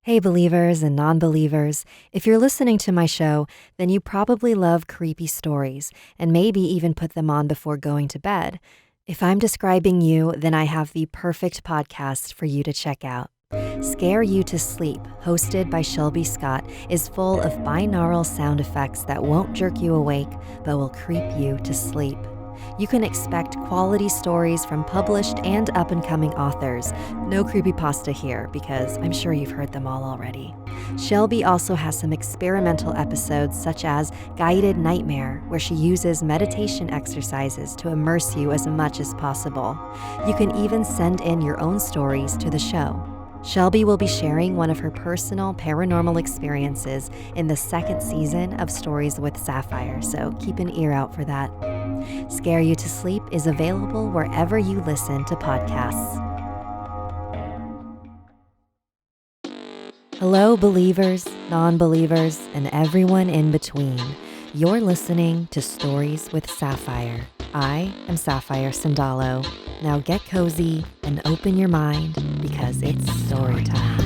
Hey, believers and non-believers. If you're listening to my show, then you probably love creepy stories and maybe even put them on before going to bed. If I'm describing you, then I have the perfect podcast for you to check out. Scare You to Sleep, hosted by Shelby Scott, is full of binaural sound effects that won't jerk you awake, but will creep you to sleep. You can expect quality stories from published and up-and-coming authors. No creepypasta here, because I'm sure you've heard them all already. Shelby also has some experimental episodes, such as Guided Nightmare, where she uses meditation exercises to immerse you as much as possible. You can even send in your own stories to the show. Shelby will be sharing one of her personal paranormal experiences in the second season of Stories with Sapphire, so keep an ear out for that. Scare You to Sleep is available wherever you listen to podcasts. Hello, believers, non-believers, and everyone in between. You're listening to Stories with Sapphire. I am Sapphire Sandalo. Now get cozy and open your mind because it's story time.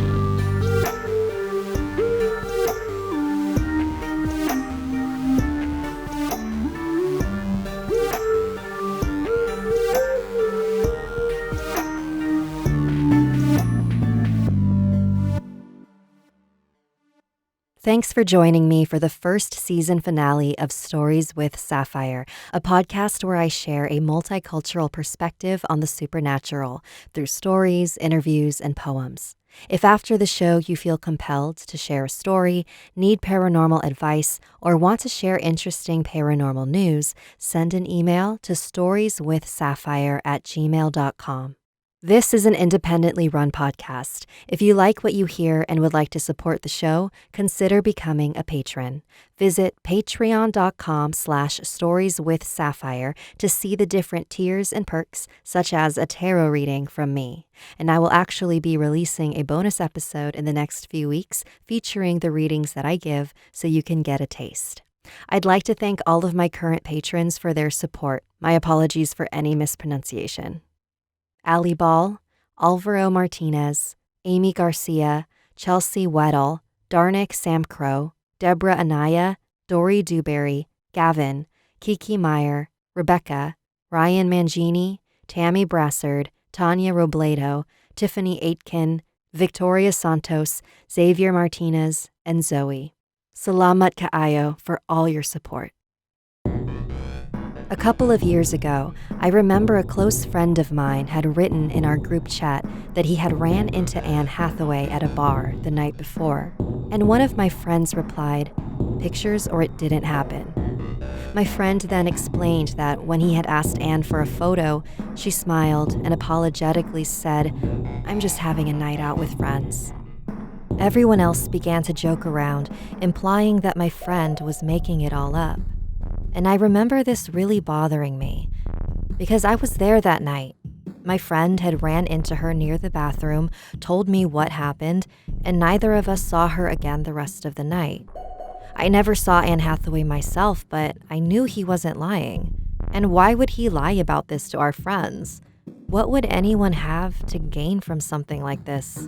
Thanks for joining me for the first season finale of Stories with Sapphire, a podcast where I share a multicultural perspective on the supernatural through stories, interviews, and poems. If after the show you feel compelled to share a story, need paranormal advice, or want to share interesting paranormal news, send an email to storieswithsapphire@gmail.com. This is an independently run podcast. If you like what you hear and would like to support the show, consider becoming a patron. Visit patreon.com/storieswithsapphire to see the different tiers and perks, such as a tarot reading from me. And I will actually be releasing a bonus episode in the next few weeks featuring the readings that I give so you can get a taste. I'd like to thank all of my current patrons for their support. My apologies for any mispronunciation. Ali Ball, Alvaro Martinez, Amy Garcia, Chelsea Weddle, Darnick Samcrow, Deborah Anaya, Dory Dewberry, Gavin, Kiki Meyer, Rebecca, Ryan Mangini, Tammy Brassard, Tanya Robledo, Tiffany Aitken, Victoria Santos, Xavier Martinez, and Zoe. Salamat kaayo for all your support. A couple of years ago, I remember a close friend of mine had written in our group chat that he had ran into Anne Hathaway at a bar the night before, and one of my friends replied, "Pictures or it didn't happen." My friend then explained that when he had asked Anne for a photo, she smiled and apologetically said, "I'm just having a night out with friends." Everyone else began to joke around, implying that my friend was making it all up. And I remember this really bothering me, because I was there that night. My friend had ran into her near the bathroom, told me what happened, and neither of us saw her again the rest of the night. I never saw Anne Hathaway myself, but I knew he wasn't lying. And why would he lie about this to our friends? What would anyone have to gain from something like this?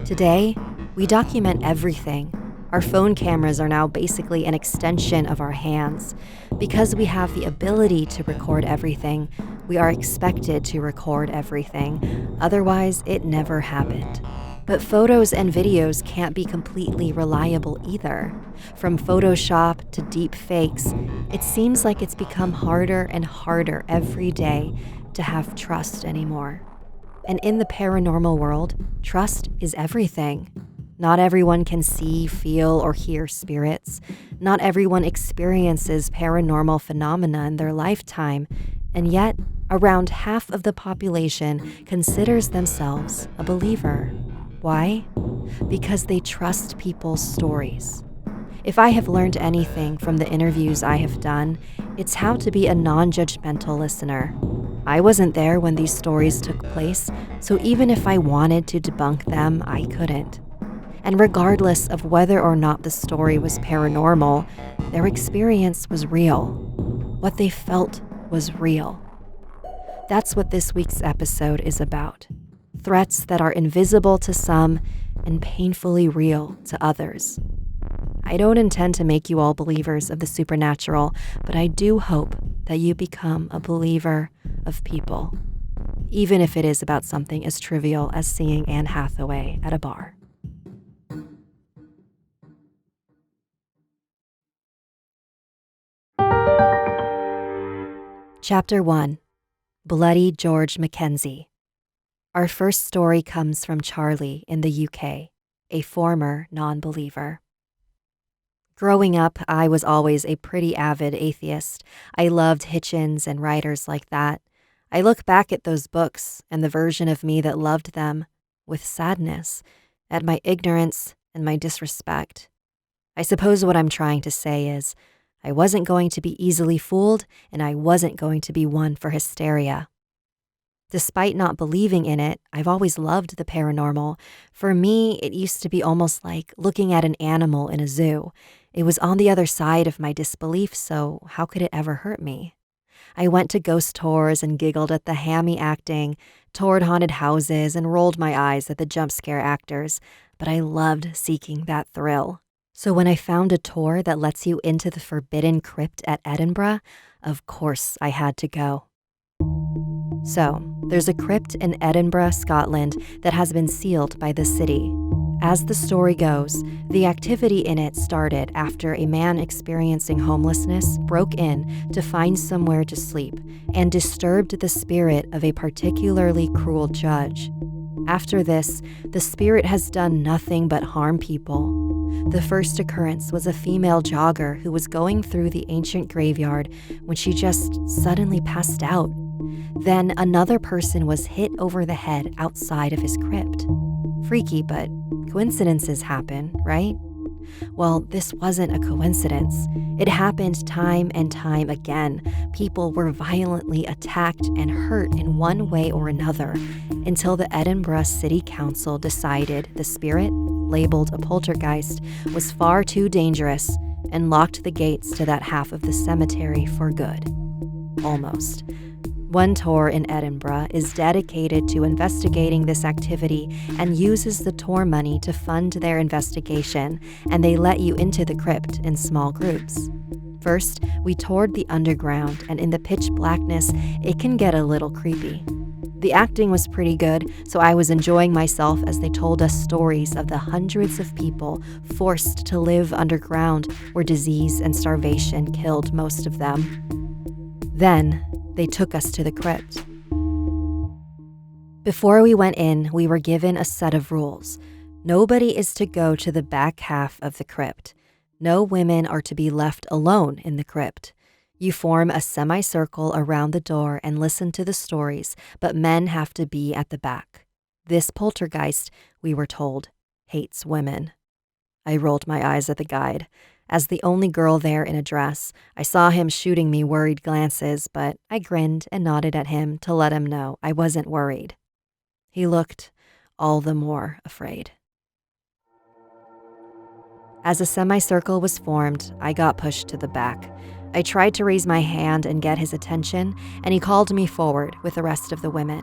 Today, we document everything. Our phone cameras are now basically an extension of our hands. Because we have the ability to record everything, we are expected to record everything. Otherwise, it never happened. But photos and videos can't be completely reliable either. From Photoshop to deep fakes, it seems like it's become harder and harder every day to have trust anymore. And in the paranormal world, trust is everything. Not everyone can see, feel, or hear spirits. Not everyone experiences paranormal phenomena in their lifetime, and yet around half of the population considers themselves a believer. Why? Because they trust people's stories. If I have learned anything from the interviews I have done, it's how to be a non-judgmental listener. I wasn't there when these stories took place, so even if I wanted to debunk them, I couldn't. And regardless of whether or not the story was paranormal, their experience was real. What they felt was real. That's what this week's episode is about. Threats that are invisible to some and painfully real to others. I don't intend to make you all believers of the supernatural, but I do hope that you become a believer of people, even if it is about something as trivial as seeing Anne Hathaway at a bar. Chapter 1. Bloody George Mackenzie. Our first story comes from Charlie in the UK, a former non-believer. Growing up, I was always a pretty avid atheist. I loved Hitchens and writers like that. I look back at those books and the version of me that loved them with sadness at my ignorance and my disrespect. I suppose what I'm trying to say is I wasn't going to be easily fooled, and I wasn't going to be one for hysteria. Despite not believing in it, I've always loved the paranormal. For me, it used to be almost like looking at an animal in a zoo. It was on the other side of my disbelief, so how could it ever hurt me? I went to ghost tours and giggled at the hammy acting, toured haunted houses and rolled my eyes at the jump scare actors, but I loved seeking that thrill. So when I found a tour that lets you into the forbidden crypt at Edinburgh, of course I had to go. So, there's a crypt in Edinburgh, Scotland that has been sealed by the city. As the story goes, the activity in it started after a man experiencing homelessness broke in to find somewhere to sleep and disturbed the spirit of a particularly cruel judge. After this, the spirit has done nothing but harm people. The first occurrence was a female jogger who was going through the ancient graveyard when she just suddenly passed out. Then another person was hit over the head outside of his crypt. Freaky, but coincidences happen, right? Well, this wasn't a coincidence. It happened time and time again. People were violently attacked and hurt in one way or another until the Edinburgh City Council decided the spirit, labeled a poltergeist, was far too dangerous and locked the gates to that half of the cemetery for good. Almost. One tour in Edinburgh is dedicated to investigating this activity and uses the tour money to fund their investigation, and they let you into the crypt in small groups. First, we toured the underground, and in the pitch blackness, it can get a little creepy. The acting was pretty good, so I was enjoying myself as they told us stories of the hundreds of people forced to live underground where disease and starvation killed most of them. Then, they took us to the crypt. Before we went in, we were given a set of rules. Nobody is to go to the back half of the crypt. No women are to be left alone in the crypt. You form a semicircle around the door and listen to the stories, but men have to be at the back. This poltergeist, we were told, hates women. I rolled my eyes at the guide. As the only girl there in a dress, I saw him shooting me worried glances, but I grinned and nodded at him to let him know I wasn't worried. He looked all the more afraid. As a semicircle was formed, I got pushed to the back. I tried to raise my hand and get his attention, and he called me forward with the rest of the women,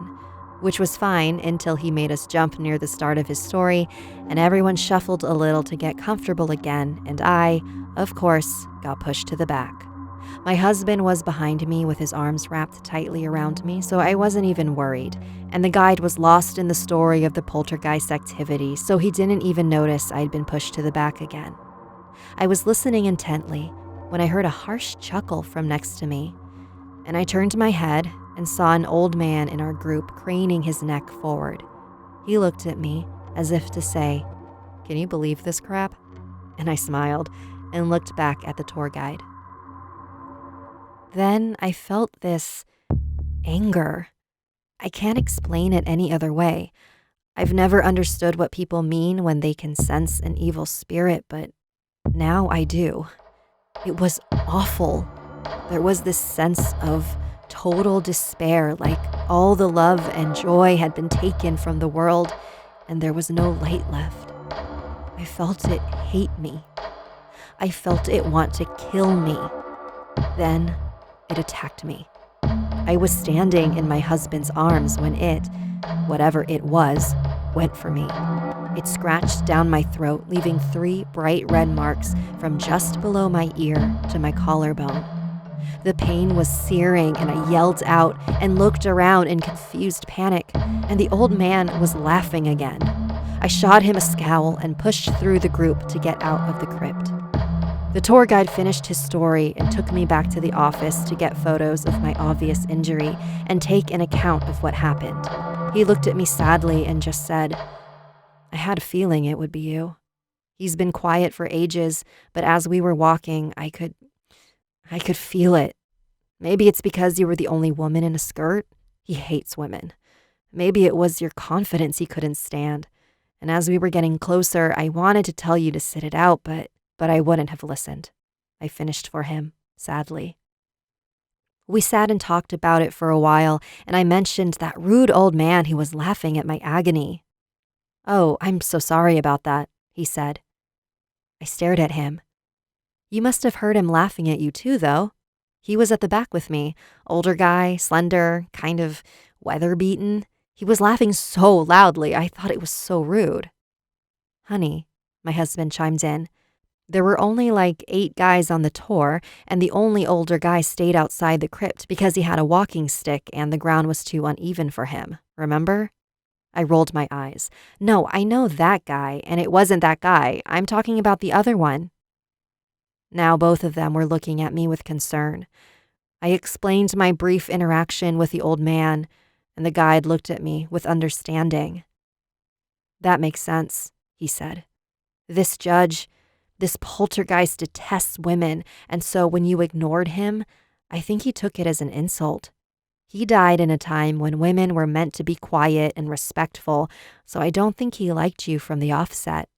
which was fine until he made us jump near the start of his story, and everyone shuffled a little to get comfortable again, and I, of course, got pushed to the back. My husband was behind me with his arms wrapped tightly around me, so I wasn't even worried, and the guide was lost in the story of the poltergeist activity, so he didn't even notice I'd been pushed to the back again. I was listening intently when I heard a harsh chuckle from next to me, and I turned my head and saw an old man in our group craning his neck forward. He looked at me as if to say, "Can you believe this crap?" And I smiled and looked back at the tour guide. Then I felt this anger. I can't explain it any other way. I've never understood what people mean when they can sense an evil spirit, but now I do. It was awful. There was this sense of total despair, like all the love and joy had been taken from the world, and there was no light left. I felt it hate me. I felt it want to kill me. Then it attacked me. I was standing in my husband's arms when it, whatever it was, went for me. It scratched down my throat, leaving 3 bright red marks from just below my ear to my collarbone. The pain was searing, and I yelled out and looked around in confused panic, and the old man was laughing again. I shot him a scowl and pushed through the group to get out of the crypt. The tour guide finished his story and took me back to the office to get photos of my obvious injury and take an account of what happened. He looked at me sadly and just said, "I had a feeling it would be you. He's been quiet for ages, but as we were walking, I could feel it. Maybe it's because you were the only woman in a skirt. He hates women. Maybe it was your confidence he couldn't stand. And as we were getting closer, I wanted to tell you to sit it out, but I wouldn't have listened." I finished for him, sadly. We sat and talked about it for a while, and I mentioned that rude old man who was laughing at my agony. "Oh, I'm so sorry about that," he said. I stared at him. "You must have heard him laughing at you too, though. He was at the back with me, older guy, slender, kind of weather-beaten. He was laughing so loudly, I thought it was so rude." "Honey," my husband chimed in, "there were only like 8 guys on the tour, and the only older guy stayed outside the crypt because he had a walking stick and the ground was too uneven for him, remember?" I rolled my eyes. "No, I know that guy, and it wasn't that guy. I'm talking about the other one." Now both of them were looking at me with concern. I explained my brief interaction with the old man, and the guide looked at me with understanding. "That makes sense," he said. "This judge, this poltergeist detests women, and so when you ignored him, I think he took it as an insult. He died in a time when women were meant to be quiet and respectful, so I don't think he liked you from the offset.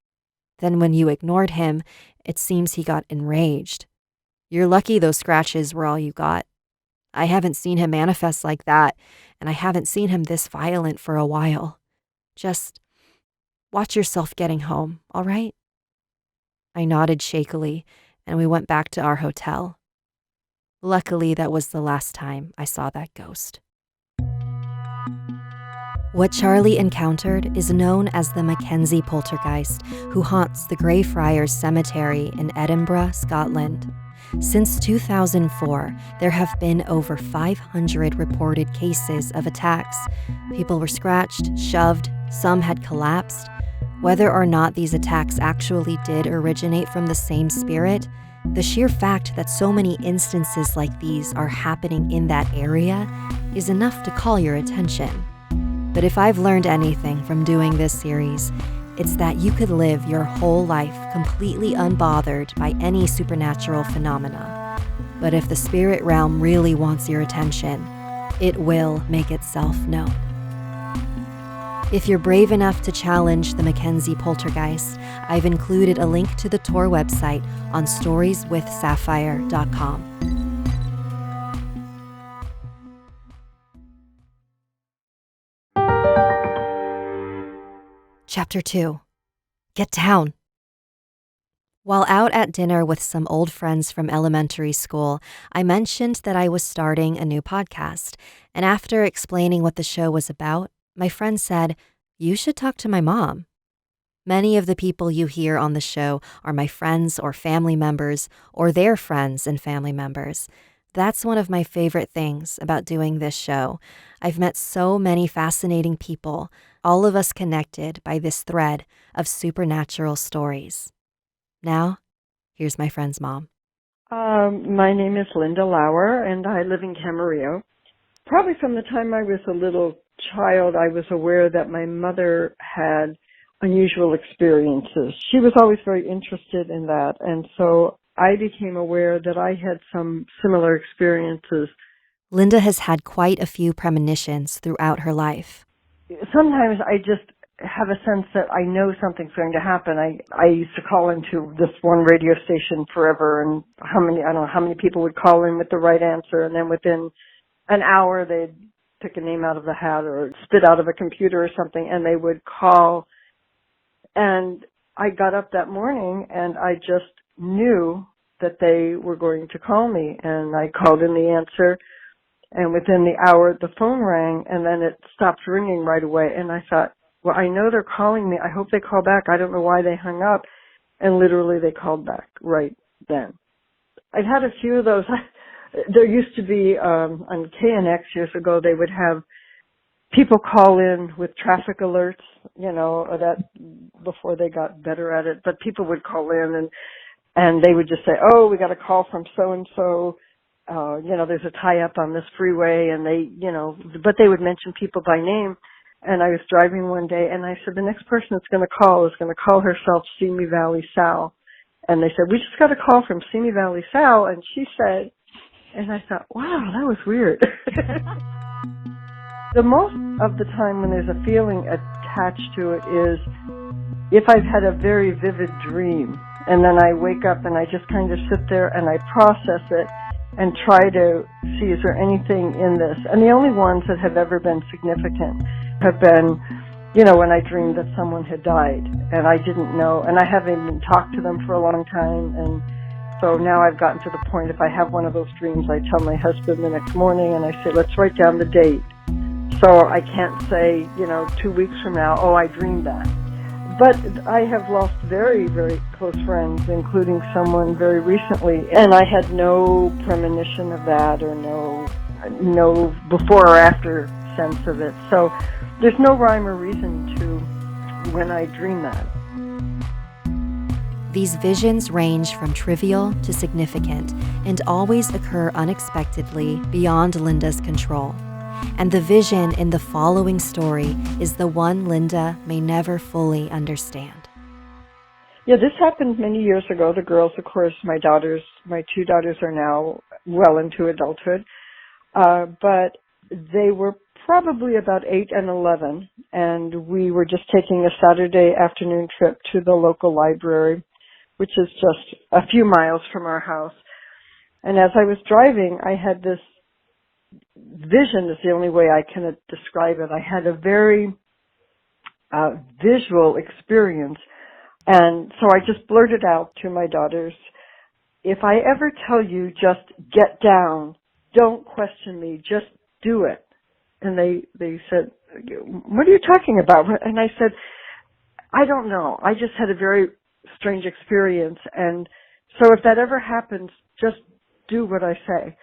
Then when you ignored him, it seems he got enraged. You're lucky those scratches were all you got. I haven't seen him manifest like that, and I haven't seen him this violent for a while. Just watch yourself getting home, all right?" I nodded shakily, and we went back to our hotel. Luckily, that was the last time I saw that ghost. What Charlie encountered is known as the Mackenzie Poltergeist, who haunts the Greyfriars Cemetery in Edinburgh, Scotland. Since 2004, there have been over 500 reported cases of attacks. People were scratched, shoved, some had collapsed. Whether or not these attacks actually did originate from the same spirit, the sheer fact that so many instances like these are happening in that area is enough to call your attention. But if I've learned anything from doing this series, it's that you could live your whole life completely unbothered by any supernatural phenomena. But if the spirit realm really wants your attention, it will make itself known. If you're brave enough to challenge the Mackenzie Poltergeist, I've included a link to the tour website on storieswithsapphire.com. Chapter 2. Get down. While out at dinner with some old friends from elementary school, I mentioned that I was starting a new podcast, and after explaining what the show was about, my friend said, "You should talk to my mom." Many of the people you hear on the show are my friends or family members or their friends and family members. That's one of my favorite things about doing this show. I've met so many fascinating people, all of us connected by this thread of supernatural stories. Now, here's my friend's mom. My name is Linda Lauer, and I live in Camarillo. Probably from the time I was a little child, I was aware that my mother had unusual experiences. She was always very interested in that, and so I became aware that I had some similar experiences. Linda has had quite a few premonitions throughout her life. Sometimes I just have a sense that I know something's going to happen. I used to call into this one radio station forever, and I don't know how many people would call in with the right answer, and then within an hour they'd pick a name out of the hat or spit out of a computer or something, and they would call. And I got up that morning and I just knew that they were going to call me, and I called in the answer, and within the hour the phone rang, and then it stopped ringing right away, and I thought, well, I know they're calling me. I hope they call back. I don't know why they hung up. And literally they called back right then. I've had a few of those. There used to be, on KNX years ago, they would have people call in with traffic alerts, that before they got better at it. But people would call in and they would just say, oh, we got a call from so-and-so, there's a tie-up on this freeway, and but they would mention people by name. And I was driving one day, and I said, the next person that's going to call is going to call herself Simi Valley Sal. And they said, we just got a call from Simi Valley Sal, and she said, and I thought, wow, that was weird. The most of the time when there's a feeling attached to it is if I've had a very vivid dream, and then I wake up and I just kind of sit there and I process it and try to see, is there anything in this? And the only ones that have ever been significant have been, when I dreamed that someone had died and I didn't know, and I haven't even talked to them for a long time. And so now I've gotten to the point, if I have one of those dreams, I tell my husband the next morning and I say, let's write down the date. So I can't say, 2 weeks from now, oh, I dreamed that. But I have lost very, very close friends, including someone very recently, and I had no premonition of that or no before or after sense of it. So there's no rhyme or reason to when I dream that. These visions range from trivial to significant and always occur unexpectedly beyond Linda's control. And the vision in the following story is the one Linda may never fully understand. Yeah, this happened many years ago. The girls, of course, my 2 daughters are now well into adulthood. But they were probably about 8 and 11, and we were just taking a Saturday afternoon trip to the local library, which is just a few miles from our house. And as I was driving, I had this vision, is the only way I can describe it. I had a very visual experience, and so I just blurted out to my daughters, if I ever tell you just get down, don't question me, just do it. And they said, what are you talking about? And I said, I don't know. I just had a very strange experience, and so if that ever happens, just do what I say.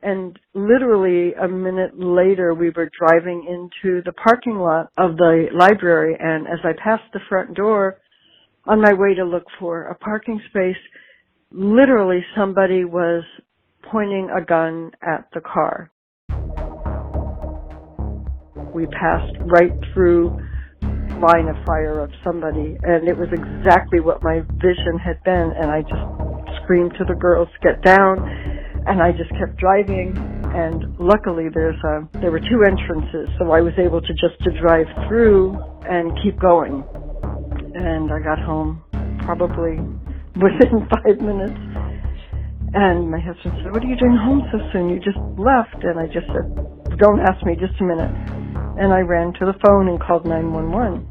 And literally a minute later, we were driving into the parking lot of the library, and as I passed the front door on my way to look for a parking space, literally somebody was pointing a gun at the car. We passed right through line of fire of somebody, and it was exactly what my vision had been, and I just screamed to the girls, get down. And I just kept driving, and luckily there were 2 entrances, so I was able to drive through and keep going. And I got home probably within 5 minutes, and my husband said, what are you doing home so soon? You just left. And I just said, don't ask me, just a minute. And I ran to the phone and called 911,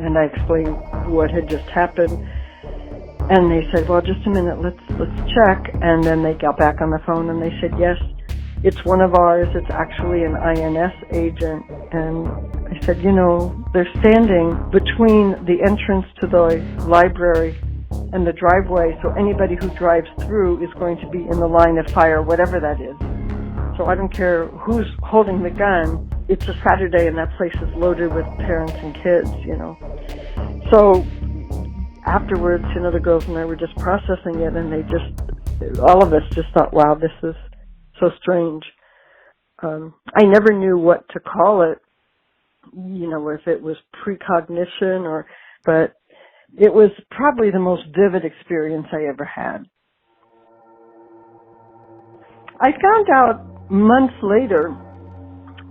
and I explained what had just happened. And they said, well, just a minute, let's check. And then they got back on the phone and they said, yes, it's one of ours. It's actually an INS agent. And I said, they're standing between the entrance to the library and the driveway, so anybody who drives through is going to be in the line of fire, whatever that is. So I don't care who's holding the gun. It's a Saturday and that place is loaded with parents and kids, So afterwards, the girls and I were just processing it, and all of us just thought, wow, this is so strange. I never knew what to call it, if it was precognition but it was probably the most vivid experience I ever had. I found out months later,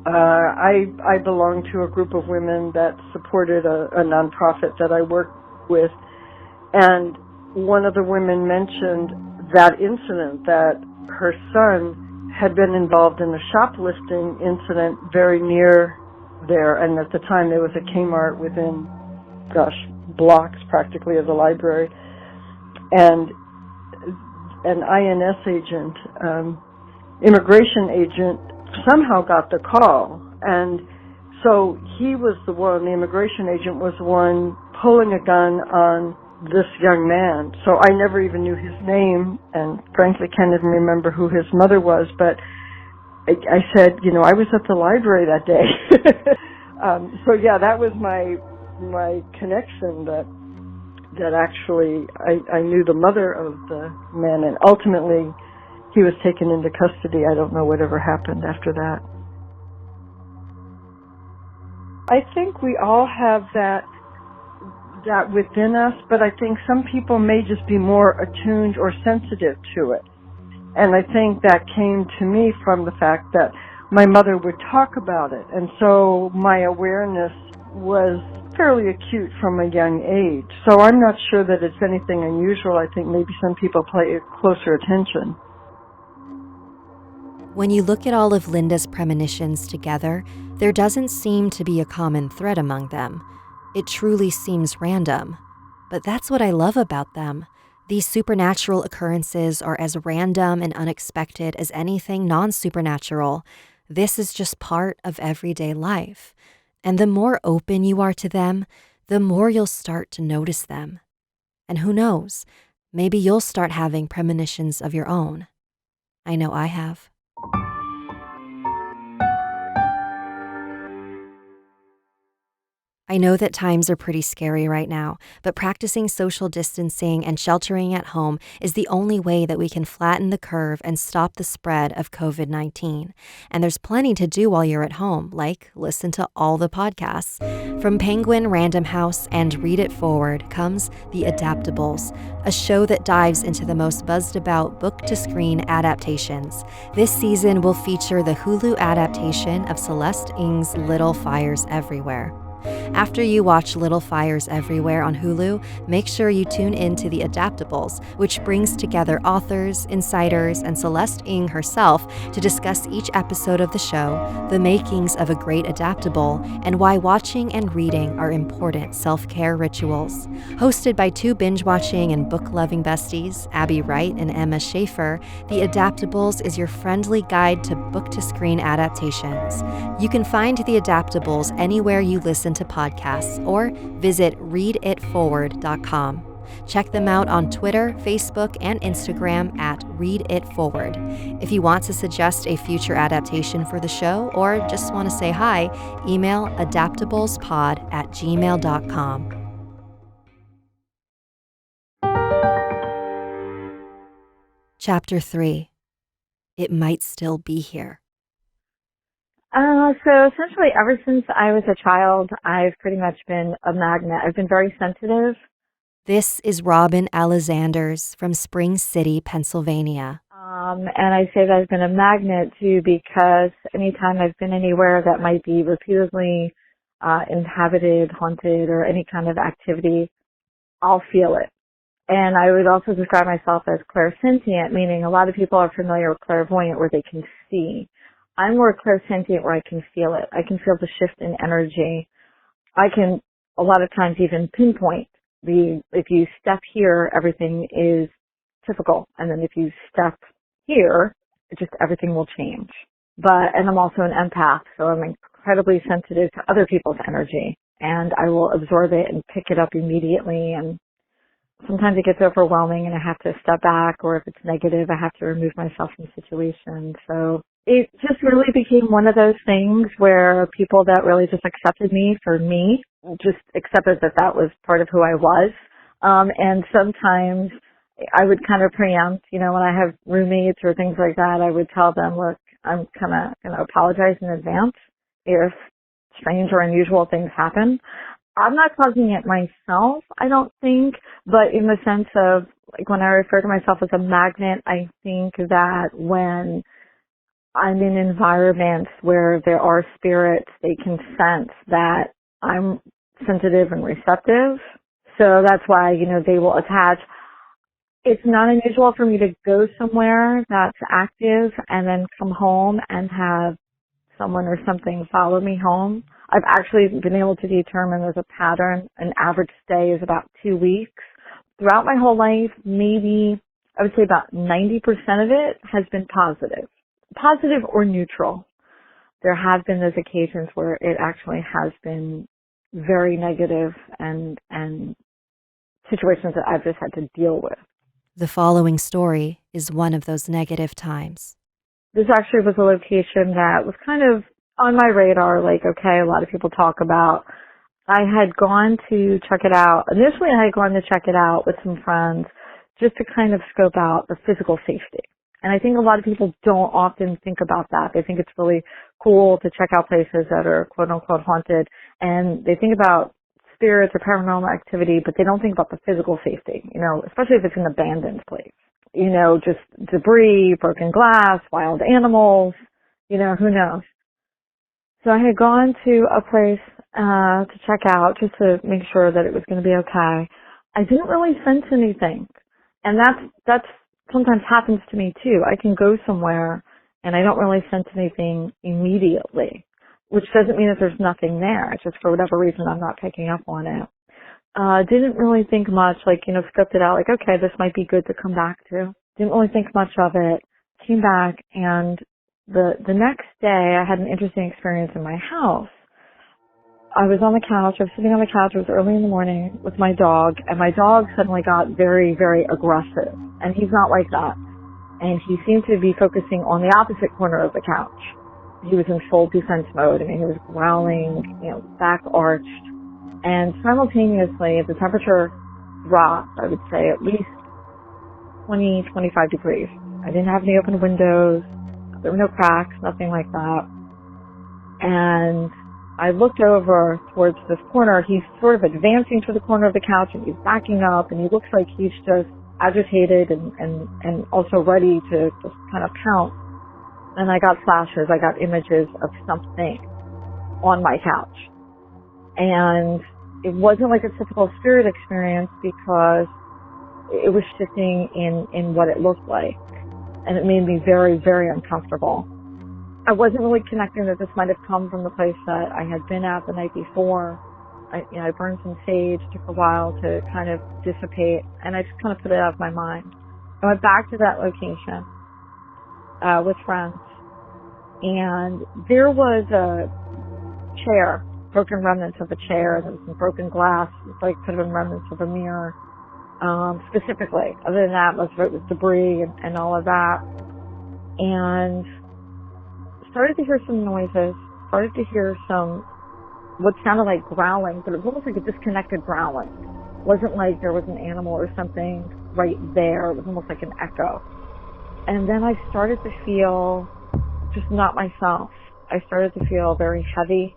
I belonged to a group of women that supported a nonprofit that I worked with. And one of the women mentioned that incident, that her son had been involved in a shoplifting incident very near there. And at the time there was a Kmart within, blocks practically of the library. And an INS agent, immigration agent, somehow got the call. And So he was the one, the immigration agent was the one pulling a gun on this young man. So I never even knew his name, and frankly can't even remember who his mother was, but I said, I was at the library that day. So yeah, that was my connection, that actually I knew the mother of the man, and ultimately he was taken into custody. I don't know whatever happened after that. I think we all have that within us, but I think some people may just be more attuned or sensitive to it. And I think that came to me from the fact that my mother would talk about it. And so my awareness was fairly acute from a young age. So I'm not sure that it's anything unusual. I think maybe some people pay closer attention. When you look at all of Linda's premonitions together, there doesn't seem to be a common thread among them. It truly seems random. But that's what I love about them. These supernatural occurrences are as random and unexpected as anything non-supernatural. This is just part of everyday life. And the more open you are to them, the more you'll start to notice them. And who knows, maybe you'll start having premonitions of your own. I know I have. I know that times are pretty scary right now, but practicing social distancing and sheltering at home is the only way that we can flatten the curve and stop the spread of COVID-19. And there's plenty to do while you're at home, like listen to all the podcasts. From Penguin Random House and Read It Forward comes The Adaptables, a show that dives into the most buzzed-about book-to-screen adaptations. This season will feature the Hulu adaptation of Celeste Ng's Little Fires Everywhere. After you watch Little Fires Everywhere on Hulu, make sure you tune in to The Adaptables, which brings together authors, insiders, and Celeste Ng herself to discuss each episode of the show, the makings of a great adaptable, and why watching and reading are important self-care rituals. Hosted by two binge-watching and book-loving besties, Abby Wright and Emma Schaefer, The Adaptables is your friendly guide to book-to-screen adaptations. You can find The Adaptables anywhere you listen to podcasts or visit readitforward.com. Check them out on Twitter, Facebook, and Instagram at readitforward. If you want to suggest a future adaptation for the show or just want to say hi, email adaptablepod@gmail.com. Chapter 3. It Might Still Be Here. So essentially, ever since I was a child, I've pretty much been a magnet. I've been very sensitive. This is Robin Alexanders from Spring City, Pennsylvania. And I say that I've been a magnet too because anytime I've been anywhere that might be repeatedly inhabited, haunted, or any kind of activity, I'll feel it. And I would also describe myself as clairsentient, meaning a lot of people are familiar with clairvoyant where they can see. I'm more clairsentient where I can feel it. I can feel the shift in energy. I can, a lot of times, even pinpoint if you step here, everything is typical. And then if you step here, everything will change. And I'm also an empath, so I'm incredibly sensitive to other people's energy. And I will absorb it and pick it up immediately. And sometimes it gets overwhelming and I have to step back, or if it's negative, I have to remove myself from situations. So it just really became one of those things where people that really just accepted me for me, just accepted that was part of who I was. And sometimes I would kind of preempt, when I have roommates or things like that, I would tell them, look, I'm kind of going to apologize in advance if strange or unusual things happen. I'm not causing it myself, I don't think, but in the sense of, when I refer to myself as a magnet, I think that when I'm in environments where there are spirits, they can sense that I'm sensitive and receptive. So that's why, they will attach. It's not unusual for me to go somewhere that's active and then come home and have someone or something follow me home. I've actually been able to determine there's a pattern. An average stay is about 2 weeks. Throughout my whole life, maybe I would say about 90% of it has been positive or neutral. there have been those occasions where it actually has been very negative and situations that I've just had to deal with. The following story is one of those negative times. This actually was a location that was kind of on my radar, like, okay, a lot of people talk about. I had gone to check it out. Initially, I had gone to check it out with some friends just to kind of scope out the physical safety. And I think a lot of people don't often think about that. They think it's really cool to check out places that are quote-unquote haunted, and they think about spirits or paranormal activity, but they don't think about the physical safety, especially if it's an abandoned place. Just debris, broken glass, wild animals, who knows. So I had gone to a place to check out just to make sure that it was going to be okay. I didn't really sense anything. And that's sometimes happens to me too. I can go somewhere and I don't really sense anything immediately, which doesn't mean that there's nothing there. It's just for whatever reason I'm not picking up on it. Didn't really think much, scoped it out, like, okay, this might be good to come back to. Didn't really think much of it. Came back, and the next day I had an interesting experience in my house. I was on the couch, I was sitting on the couch, it was early in the morning with my dog, and my dog suddenly got very, very aggressive. And he's not like that. And he seemed to be focusing on the opposite corner of the couch. He was in full defense mode. I mean, he was growling, back arched. And simultaneously, the temperature dropped, I would say, at least 20, 25 degrees. I didn't have any open windows. There were no cracks, nothing like that. And I looked over towards this corner. He's sort of advancing to the corner of the couch, and he's backing up, and he looks like he's just agitated and also ready to just kind of pounce. And I got flashes. I got images of something on my couch. And it wasn't like a typical spirit experience because it was shifting in what it looked like. And it made me very, very uncomfortable. I wasn't really connecting that this might have come from the place that I had been at the night before. I burned some sage, took a while to kind of dissipate, and I just kind of put it out of my mind. I went back to that location with friends, and there was a chair, broken remnants of a chair. There was some broken glass, could have been remnants of a mirror, specifically. Other than that, most of it was debris and all of that. And started to hear some noises, started to hear some what sounded like growling, but it was almost like a disconnected growling. It wasn't like there was an animal or something right there. It was almost like an echo. And then I started to feel just not myself. I started to feel very heavy.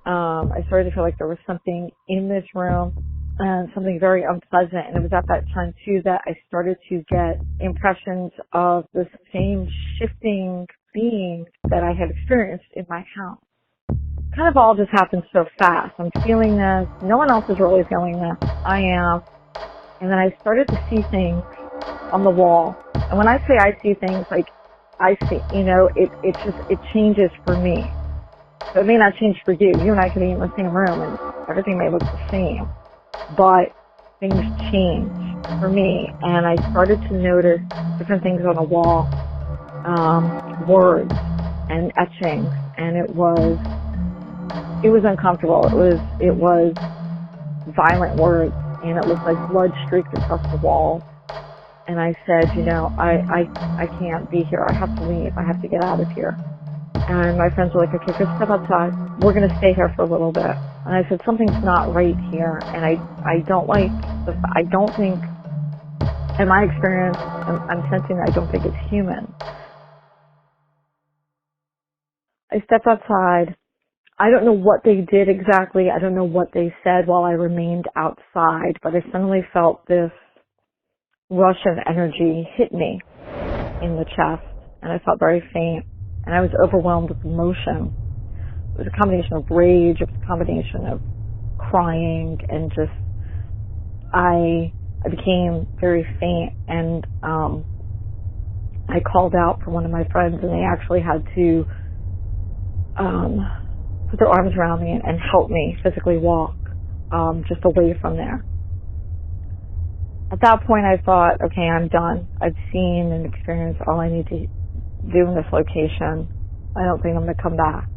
I started to feel like there was something in this room and something very unpleasant. And it was at that time, too, that I started to get impressions of the same shifting being that I had experienced in my house. Kind of all just happened so fast. I'm feeling this. No one else is really feeling this. I am. And then I started to see things on the wall. And when I say I see things, I see, it changes for me. So it may not change for you. You and I could be in the same room and everything may look the same. But things change for me. And I started to notice different things on the wall, words and etchings. And it was uncomfortable. It was violent words, and it looked like blood streaked across the wall. And I said, I can't be here. I have to leave. I have to get out of here. And my friends were like, okay, just step outside. We're going to stay here for a little bit. And I said, something's not right here. And I don't think, in my experience, I'm sensing that I don't think it's human. I stepped outside. I don't know what they did exactly. I don't know what they said while I remained outside, but I suddenly felt this rush of energy hit me in the chest, and I felt very faint, and I was overwhelmed with emotion. It was a combination of rage, it was a combination of crying, and just, I became very faint, and I called out for one of my friends, and they actually had to put their arms around me and help me physically walk just away from there. At that point, I thought, okay, I'm done. I've seen and experienced all I need to do in this location. I don't think I'm going to come back.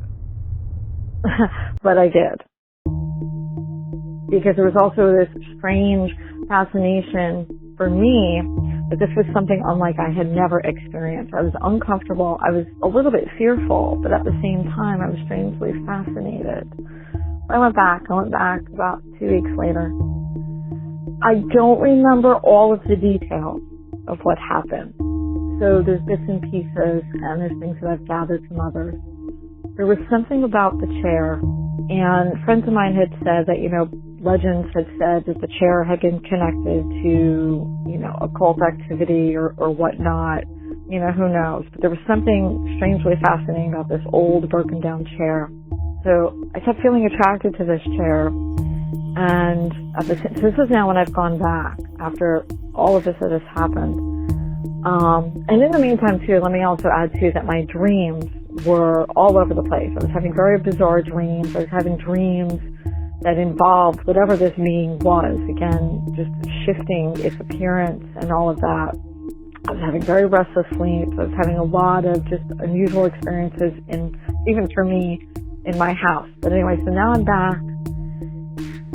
But I did. Because there was also this strange fascination for me that this was something unlike I had never experienced. I was uncomfortable. I was a little bit fearful, but at the same time, I was strangely fascinated. I went back about 2 weeks later. I don't remember all of the details of what happened. So there's bits and pieces, and there's things that I've gathered from others. There was something about the chair, and friends of mine had said that, legends had said that the chair had been connected to, occult activity or whatnot. Who knows? But there was something strangely fascinating about this old, broken down chair. So I kept feeling attracted to this chair. And so this is now when I've gone back after all of this that has happened. And in the meantime, too, let me also add, too, that my dreams were all over the place. I was having very bizarre dreams. I was having dreams that involved whatever this being was. Again, just shifting its appearance and all of that. I was having very restless sleep. I was having a lot of just unusual experiences, even for me, in my house. But anyway, so now I'm back.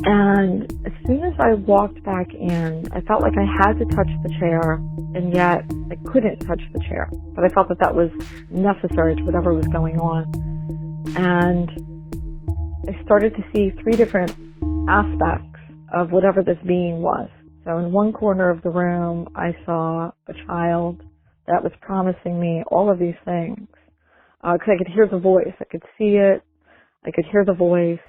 And as soon as I walked back in, I felt like I had to touch the chair, and yet I couldn't touch the chair. But I felt that was necessary to whatever was going on. And I started to see 3 different aspects of whatever this being was. So in one corner of the room, I saw a child that was promising me all of these things. Because I could hear the voice. I could see it. I could hear the voice.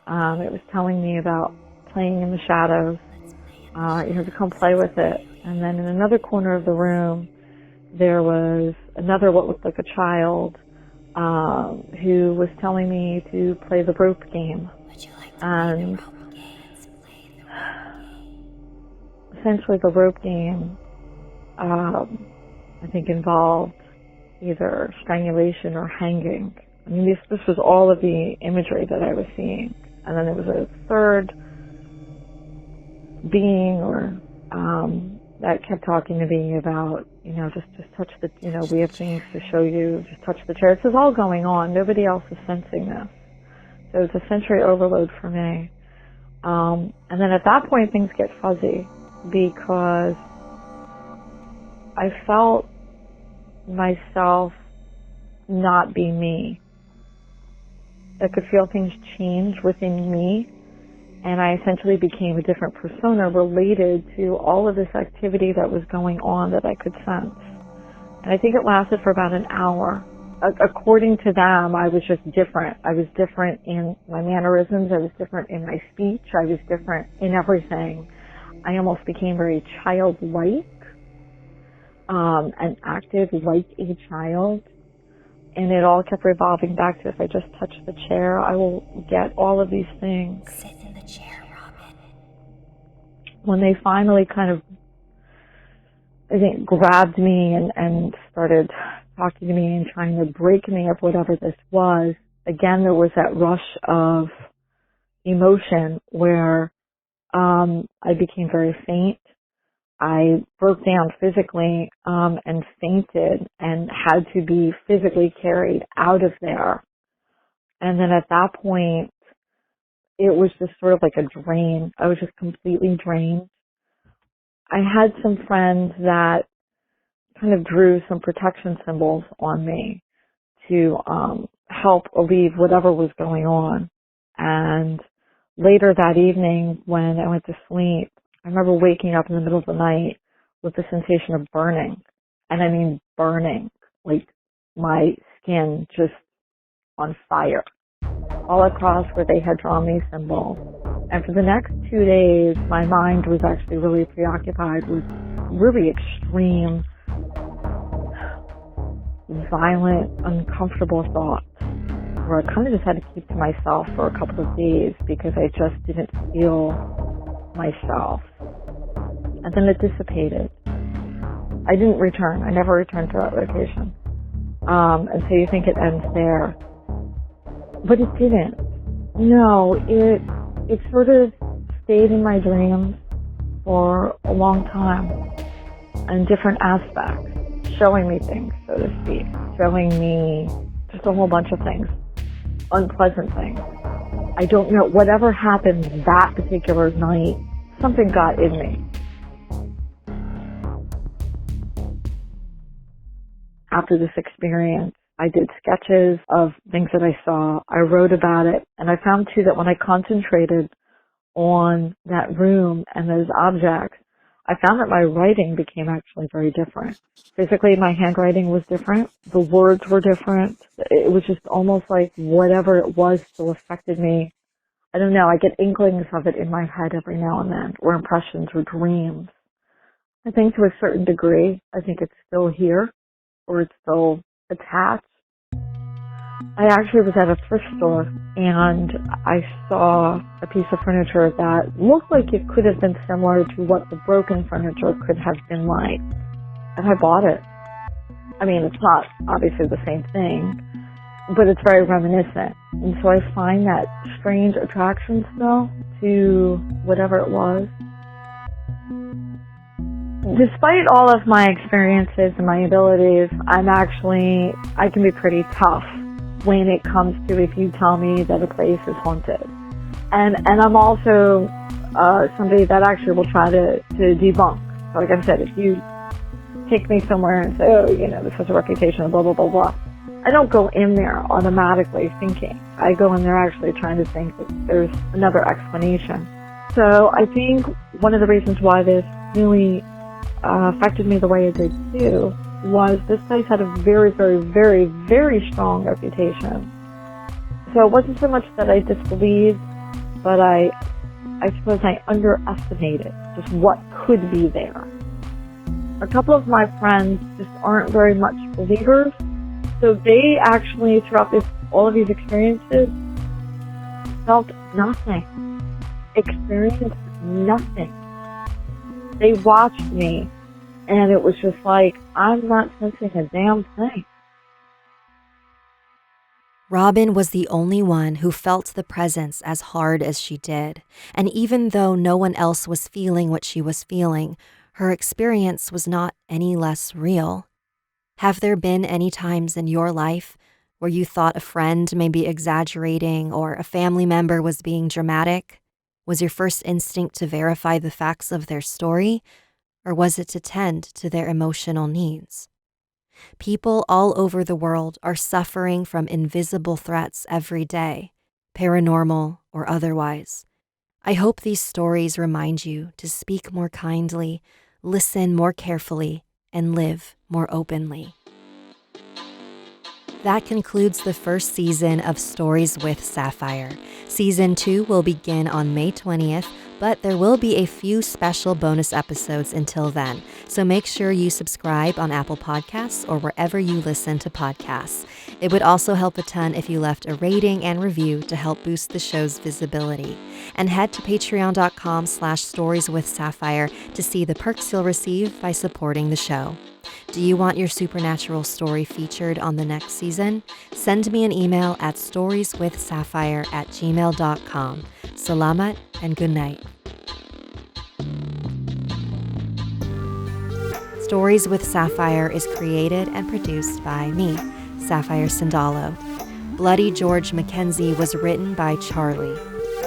It was telling me about playing in the shadows, to come play with it. And then in another corner of the room, there was another what looked like a child who was telling me to play the rope game. And essentially the rope game, I think, involved either strangulation or hanging. I mean, this was all of the imagery that I was seeing. And then there was a third being that kept talking to me about, just touch the, we have things to show you, just touch the chair. This is all going on. Nobody else is sensing this. So it's a sensory overload for me. And then at that point, things get fuzzy because I felt myself not be me. I could feel things change within me, and I essentially became a different persona related to all of this activity that was going on that I could sense. And I think it lasted for about an hour. According to them, I was just different. I was different in my mannerisms. I was different in my speech. I was different in everything. I almost became very childlike, and acted like a child. And it all kept revolving back to, if I just touch the chair, I will get all of these things. Sit in the chair, Robin. When they finally kind of, I think, grabbed me and started talking to me and trying to break me of whatever this was, again, there was that rush of emotion where I became very faint. I broke down physically and fainted and had to be physically carried out of there. And then at that point, it was just sort of like a drain. I was just completely drained. I had some friends that kind of drew some protection symbols on me to help alleviate whatever was going on. And later that evening, when I went to sleep, I remember waking up in the middle of the night with the sensation of burning. And I mean burning, like my skin just on fire, all across where they had drawn these symbols. And for the next 2 days, my mind was actually really preoccupied with really extreme, violent, uncomfortable thoughts, where I kind of just had to keep to myself for a couple of days because I just didn't feel myself. And then it dissipated. I didn't return. I never returned to that location. And so you think it ends there. But it didn't. No, it sort of stayed in my dreams for a long time in different aspects, showing me things, so to speak, showing me just a whole bunch of things, unpleasant things. I don't know, whatever happened that particular night, something got in me. After this experience, I did sketches of things that I saw. I wrote about it, and I found too that when I concentrated on that room and those objects, I found that my writing became actually very different. Physically, my handwriting was different. The words were different. It was just almost like whatever it was still affected me. I don't know, I get inklings of it in my head every now and then, or impressions or dreams. I think to a certain degree, I think it's still here, or it's still attached. I actually was at a thrift store and I saw a piece of furniture that looked like it could have been similar to what the broken furniture could have been like. And I bought it. I mean, it's not obviously the same thing, but it's very reminiscent. And so I find that strange attraction still to whatever it was. Despite all of my experiences and my abilities, I can be pretty tough when it comes to if you tell me that a place is haunted. And I'm also somebody that actually will try to debunk. So like I said, if you take me somewhere and say, oh, this has a reputation of blah, blah, blah, blah, I don't go in there automatically thinking. I go in there actually trying to think that there's another explanation. So I think one of the reasons why this really affected me the way it did too was this place had a very, very, very, very strong reputation. So it wasn't so much that I disbelieved, but I suppose I underestimated just what could be there. A couple of my friends just aren't very much believers, so they actually, throughout all of these experiences, felt nothing, experienced nothing. They watched me, and it was just like, I'm not sensing a damn thing. Robin was the only one who felt the presence as hard as she did, and even though no one else was feeling what she was feeling, her experience was not any less real. Have there been any times in your life where you thought a friend may be exaggerating or a family member was being dramatic? Was your first instinct to verify the facts of their story, or was it to tend to their emotional needs? People all over the world are suffering from invisible threats every day, paranormal or otherwise. I hope these stories remind you to speak more kindly, listen more carefully, and live more openly. That concludes the first season of Stories with Sapphire. Season 2 will begin on May 20th, but there will be a few special bonus episodes until then, so make sure you subscribe on Apple Podcasts or wherever you listen to podcasts. It would also help a ton if you left a rating and review to help boost the show's visibility. And head to patreon.com/storieswithsapphire to see the perks you'll receive by supporting the show. Do you want your supernatural story featured on the next season? Send me an email at storieswithsapphire@gmail.com. Salamat and good night. Stories with Sapphire is created and produced by me, Sapphire Sandalo. Bloody George Mackenzie was written by Charlie.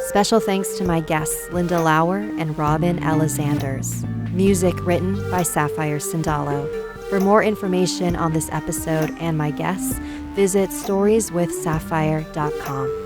Special thanks to my guests Linda Lauer and Robin Alexanders. Music written by Sapphire Sandalo. For more information on this episode and my guests, visit storieswithsapphire.com.